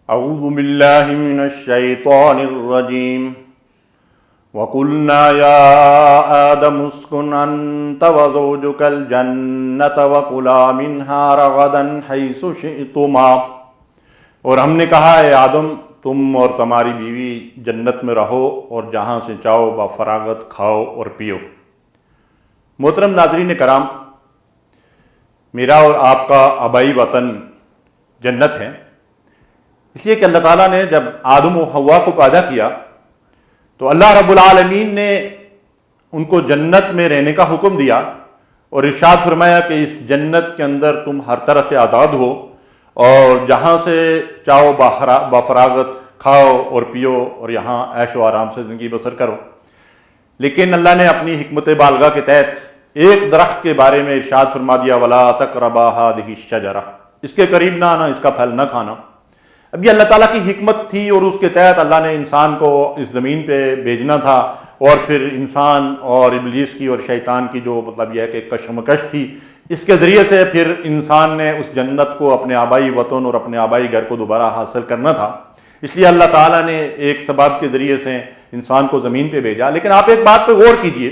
اعوذ باللہ من الشیطان الرجیم وَقُلْنَا يَا آدَمُ اسْكُنْ أَنْتَ وَزَوْجُكَ الْجَنَّةَ وَكُلَا مِنْهَا رَغَدًا حَيْثُ شِئْتُمَا، اور ہم نے کہا اے آدم تم اور تمہاری بیوی جنت میں رہو اور جہاں سے چاہو بفراغت کھاؤ اور پیو۔ محترم ناظرین کرام، میرا اور آپ کا آبائی وطن جنت ہے، اس لیے کہ اللہ تعالیٰ نے جب آدم و حوا کو پیدا کیا تو اللہ رب العالمین نے ان کو جنت میں رہنے کا حکم دیا اور ارشاد فرمایا کہ اس جنت کے اندر تم ہر طرح سے آزاد ہو اور جہاں سے چاہو بفراغت کھاؤ اور پیو اور یہاں عیش و آرام سے زندگی بسر کرو۔ لیکن اللہ نے اپنی حکمت بالغہ کے تحت ایک درخت کے بارے میں ارشاد فرما دیا وَلَا تَقْرَبَا هَٰذِهِ الشَّجَرَةَ، اس کے قریب نہ آنا، اس کا پھل نہ کھانا۔ اب یہ اللہ تعالیٰ کی حکمت تھی اور اس کے تحت اللہ نے انسان کو اس زمین پہ بھیجنا تھا، اور پھر انسان اور ابلیس کی اور شیطان کی جو مطلب یہ ہے کہ کشمکش تھی، اس کے ذریعے سے پھر انسان نے اس جنت کو اپنے آبائی وطن اور اپنے آبائی گھر کو دوبارہ حاصل کرنا تھا، اس لیے اللہ تعالیٰ نے ایک سبب کے ذریعے سے انسان کو زمین پہ بھیجا۔ لیکن آپ ایک بات پہ غور کیجئے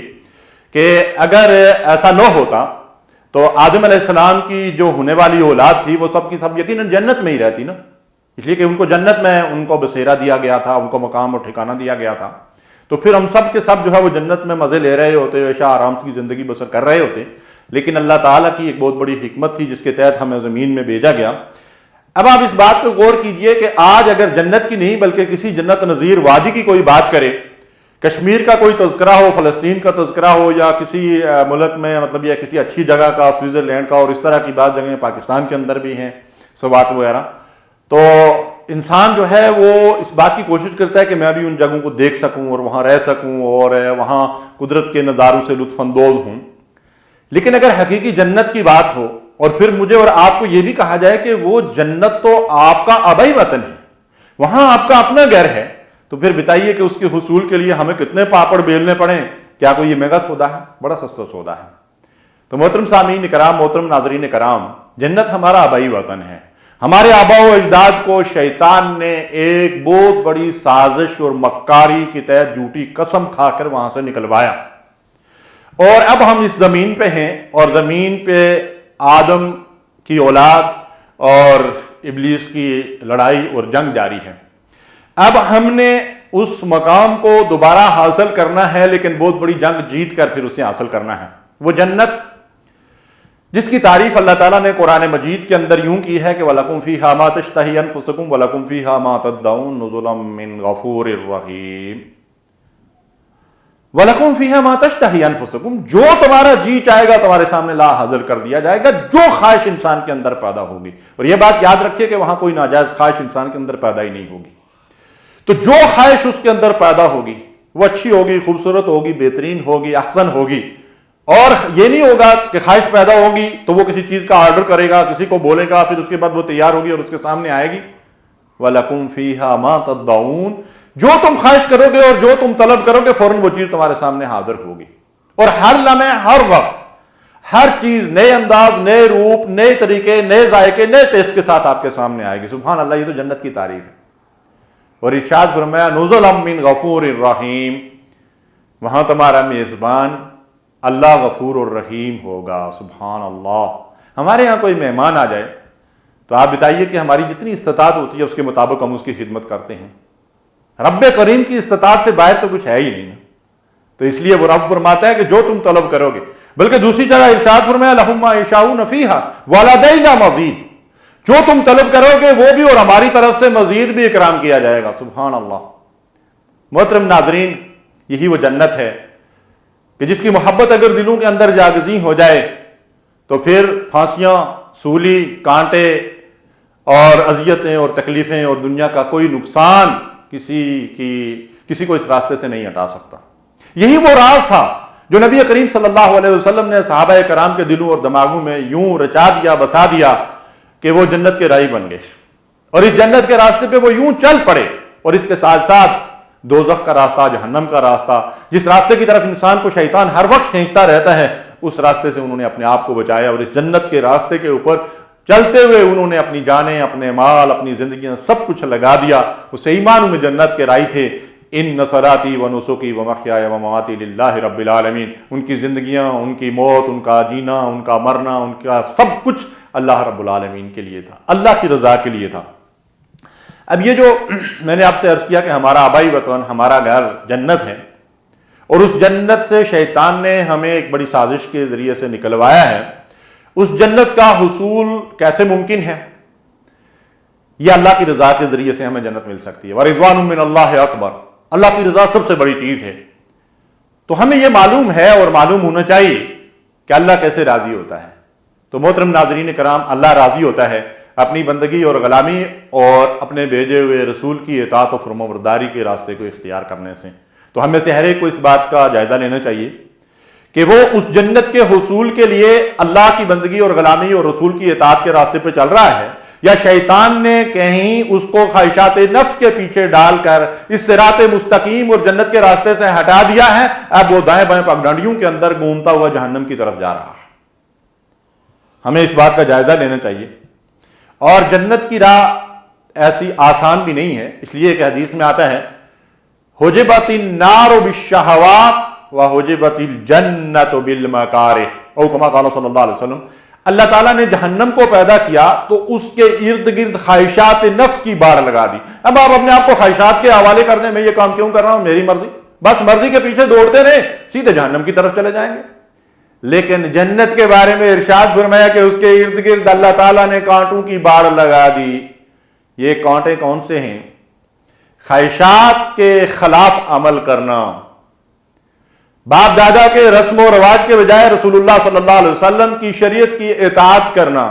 کہ اگر ایسا نہ ہوتا تو آدم علیہ السلام کی جو ہونے والی اولاد تھی وہ سب کی سب یقیناً جنت میں ہی رہتی نا، اس لیے کہ ان کو جنت میں ان کو بسیرا دیا گیا تھا، ان کو مقام اور ٹھکانہ دیا گیا تھا، تو پھر ہم سب کے سب جو ہے وہ جنت میں مزے لے رہے ہوتے، عیش آرام کی زندگی بسر کر رہے ہوتے۔ لیکن اللہ تعالیٰ کی ایک بہت بڑی حکمت تھی جس کے تحت ہمیں زمین میں بھیجا گیا۔ اب آپ اس بات پہ غور کیجئے کہ آج اگر جنت کی نہیں بلکہ کسی جنت نظیر وادی کی کوئی بات کرے، کشمیر کا کوئی تذکرہ ہو، فلسطین کا تذکرہ ہو، یا کسی ملک میں مطلب یہ کسی اچھی جگہ کا، سوئٹزرلینڈ کا، اور اس طرح کی بعض جگہیں پاکستان کے اندر بھی ہیں سوات وغیرہ، تو انسان جو ہے وہ اس بات کی کوشش کرتا ہے کہ میں بھی ان جگہوں کو دیکھ سکوں اور وہاں رہ سکوں اور وہاں قدرت کے نظاروں سے لطف اندوز ہوں۔ لیکن اگر حقیقی جنت کی بات ہو اور پھر مجھے اور آپ کو یہ بھی کہا جائے کہ وہ جنت تو آپ کا آبائی وطن ہے، وہاں آپ کا اپنا گھر ہے، تو پھر بتائیے کہ اس کے حصول کے لیے ہمیں کتنے پاپڑ بیلنے پڑیں؟ کیا کوئی یہ مہنگا سودا ہے؟ بڑا سستا سودا ہے۔ تو محترم سامعین کرام، محترم ناظرین کرام، جنت ہمارا آبائی وطن ہے۔ ہمارے آبا و اجداد کو شیطان نے ایک بہت بڑی سازش اور مکاری کے تحت جھوٹی قسم کھا کر وہاں سے نکلوایا، اور اب ہم اس زمین پہ ہیں اور زمین پہ آدم کی اولاد اور ابلیس کی لڑائی اور جنگ جاری ہے۔ اب ہم نے اس مقام کو دوبارہ حاصل کرنا ہے، لیکن بہت بڑی جنگ جیت کر پھر اسے حاصل کرنا ہے۔ وہ جنت جس کی تعریف اللہ تعالیٰ نے قرآن مجید کے اندر یوں کی ہے کہ وَلَكُمْ فِيهَا مَا تَشْتَهِي أَنفُسُكُمْ وَلَكُمْ فِيهَا مَا تَدَّعُونَ نُزُلًا مِّن غَفُورٍ رَّحِيمٍ۔ وَلَكُمْ فِيهَا مَا تَشْتَهِي أَنفُسُكُمْ، جو تمہارا جی چاہے گا تمہارے سامنے لا حاضر کر دیا جائے گا، جو خواہش انسان کے اندر پیدا ہوگی۔ اور یہ بات یاد رکھیے کہ وہاں کوئی ناجائز خواہش انسان کے اندر پیدا ہی نہیں ہوگی۔ تو جو خواہش اس کے اندر پیدا ہوگی وہ اچھی ہوگی، خوبصورت ہوگی، بہترین ہوگی، احسن ہوگی، اور یہ نہیں ہوگا کہ خواہش پیدا ہوگی تو وہ کسی چیز کا آرڈر کرے گا، کسی کو بولے گا، پھر اس کے بعد وہ تیار ہوگی اور اس کے سامنے آئے گی۔ وَلَكُمْ فِيهَا مَا تَدَّعُونَ، جو تم خواہش کرو گے اور جو تم طلب کرو گے فوراً وہ چیز تمہارے سامنے حاضر ہوگی، اور ہر لمحے ہر وقت ہر چیز نئے انداز، نئے روپ، نئے طریقے، نئے ذائقے، نئے ٹیسٹ کے ساتھ آپ کے سامنے آئے گی۔ سبحان اللہ، یہ تو جنت کی تعریف ہے۔ اور ارشاد فرمایا نزلا من غفور الرحیم، وہاں تمہارا میزبان اللہ غفور الرحیم ہوگا۔ سبحان اللہ۔ ہمارے ہاں کوئی مہمان آ جائے تو آپ بتائیے کہ ہماری جتنی استطاعت ہوتی ہے اس کے مطابق ہم اس کی خدمت کرتے ہیں۔ رب کریم کی استطاعت سے باہر تو کچھ ہے ہی نہیں، تو اس لیے وہ رب فرماتا ہے کہ جو تم طلب کرو گے، بلکہ دوسری جگہ ارشاد فرمایا لہم ما یشاؤون فیہا ولدینا مزید، جو تم طلب کرو گے وہ بھی اور ہماری طرف سے مزید بھی اکرام کیا جائے گا۔ سبحان اللہ۔ محترم ناظرین، یہی وہ جنت ہے کہ جس کی محبت اگر دلوں کے اندر جاگزیں ہو جائے تو پھر پھانسیاں، سولی، کانٹے اور اذیتیں اور تکلیفیں اور دنیا کا کوئی نقصان کسی کو اس راستے سے نہیں ہٹا سکتا۔ یہی وہ راز تھا جو نبی کریم صلی اللہ علیہ وسلم نے صحابہ کرام کے دلوں اور دماغوں میں یوں رچا دیا، بسا دیا کہ وہ جنت کے راہی بن گئے، اور اس جنت کے راستے پہ وہ یوں چل پڑے، اور اس کے ساتھ ساتھ دوزخ کا راستہ، جہنم کا راستہ، جس راستے کی طرف انسان کو شیطان ہر وقت کھینچتا رہتا ہے، اس راستے سے انہوں نے اپنے آپ کو بچایا، اور اس جنت کے راستے کے اوپر چلتے ہوئے انہوں نے اپنی جانیں، اپنے مال، اپنی زندگیاں سب کچھ لگا دیا، اسے ایمان میں جنت کے رائی تھے۔ ان صلاتی و نسکی و محیای و مماتی للہ رب العالمین، ان کی زندگیاں، ان کی موت، ان کا جینا، ان کا مرنا، ان کا سب کچھ اللہ رب العالمین کے لیے تھا، اللہ کی رضا کے لیے تھا۔ اب یہ جو میں نے آپ سے عرض کیا کہ ہمارا آبائی وطن، ہمارا گھر جنت ہے، اور اس جنت سے شیطان نے ہمیں ایک بڑی سازش کے ذریعے سے نکلوایا ہے، اس جنت کا حصول کیسے ممکن ہے؟ یہ اللہ کی رضا کے ذریعے سے ہمیں جنت مل سکتی ہے۔ وَرِضْوَانٌ مِّنَ اللَّهِ اکبر، اللہ کی رضا سب سے بڑی چیز ہے۔ تو ہمیں یہ معلوم ہے اور معلوم ہونا چاہیے کہ اللہ کیسے راضی ہوتا ہے۔ تو محترم ناظرین کرام، اللہ راضی ہوتا ہے اپنی بندگی اور غلامی اور اپنے بھیجے ہوئے رسول کی اطاعت و فرمانبرداری کے راستے کو اختیار کرنے سے۔ تو ہم میں سے ہر ایک کو اس بات کا جائزہ لینا چاہیے کہ وہ اس جنت کے حصول کے لیے اللہ کی بندگی اور غلامی اور رسول کی اطاعت کے راستے پہ چل رہا ہے، یا شیطان نے کہیں اس کو خواہشات نفس کے پیچھے ڈال کر اس صراط مستقیم اور جنت کے راستے سے ہٹا دیا ہے، اب وہ دائیں بائیں پگڈنڈیوں کے اندر گھومتا ہوا جہنم کی طرف جا رہا ہے۔ ہمیں اس بات کا جائزہ لینا چاہیے۔ اور جنت کی راہ ایسی آسان بھی نہیں ہے، اس لیے ایک حدیث میں آتا ہے حجبت النار بالشہوات وحجبت الجنت بالمکارہ، او کما قال صلی اللہ علیہ وسلم۔ اللہ تعالیٰ نے جہنم کو پیدا کیا تو اس کے ارد گرد خواہشات نفس کی باڑ لگا دی۔ اب آپ اپنے آپ کو خواہشات کے حوالے کر دیں، میں یہ کام کیوں کر رہا ہوں، میری مرضی، بس مرضی کے پیچھے دوڑتے رہیں، سیدھے جہنم کی طرف چلے جائیں گے۔ لیکن جنت کے بارے میں ارشاد فرمایا کہ اس کے ارد گرد اللہ تعالیٰ نے کانٹوں کی باڑ لگا دی۔ یہ کانٹے کون سے ہیں؟ خواہشات کے خلاف عمل کرنا، باپ دادا کے رسم و رواج کے بجائے رسول اللہ صلی اللہ علیہ وسلم کی شریعت کی اطاعت کرنا،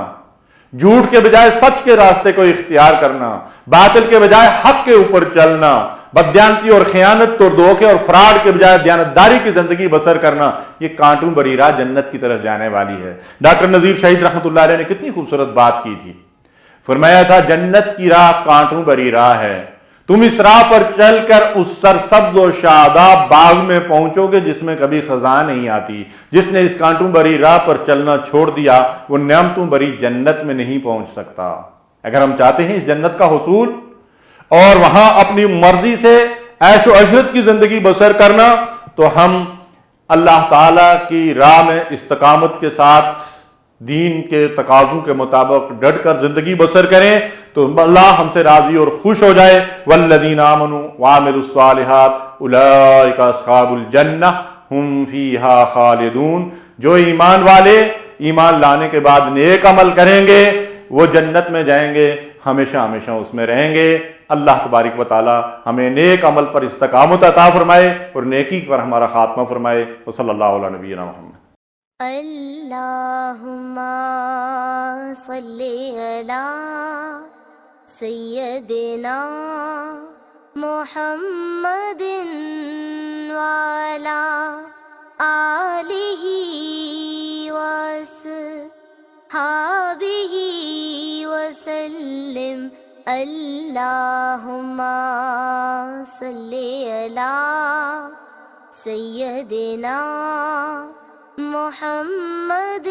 جھوٹ کے بجائے سچ کے راستے کو اختیار کرنا، باطل کے بجائے حق کے اوپر چلنا، بددیانتی اور خیانت اور دھوکے اور فراڈ کے بجائے دیانتداری کی زندگی بسر کرنا، یہ کانٹوں بھری راہ جنت کی طرف جانے والی ہے۔ ڈاکٹر نذیر شہید رحمۃ اللہ علیہ نے کتنی خوبصورت بات کی تھی، فرمایا تھا جنت کی راہ کانٹوں بھری راہ ہے، تم اس راہ پر چل کر اس سرسبز و شاداب باغ میں پہنچو گے جس میں کبھی خزاں نہیں آتی۔ جس نے اس کانٹوں بھری راہ پر چلنا چھوڑ دیا وہ نعمتوں بھری جنت میں نہیں پہنچ سکتا۔ اگر ہم چاہتے ہیں اس جنت کا حصول اور وہاں اپنی مرضی سے عیش و عشرت کی زندگی بسر کرنا، تو ہم اللہ تعالیٰ کی راہ میں استقامت کے ساتھ دین کے تقاضوں کے مطابق ڈٹ کر زندگی بسر کریں تو اللہ ہم سے راضی اور خوش ہو جائے۔ والذین آمنوا وعملوا الصالحات اولئک اصحاب الجنہ ہم فیہا خالدون، جو ایمان والے ایمان لانے کے بعد نیک عمل کریں گے وہ جنت میں جائیں گے، ہمیشہ ہمیشہ اس میں رہیں گے۔ اللہ تبارک و تعالی ہمیں نیک عمل پر استقامت عطا فرمائے اور نیکی پر ہمارا خاتمہ فرمائے۔ وصلی اللہ علی نبینا محمد۔ اللہم صلی علی سیدنا محمد وعلی آلہ وصحبہ وسلم۔ اللہم صلی علی سیدنا محمد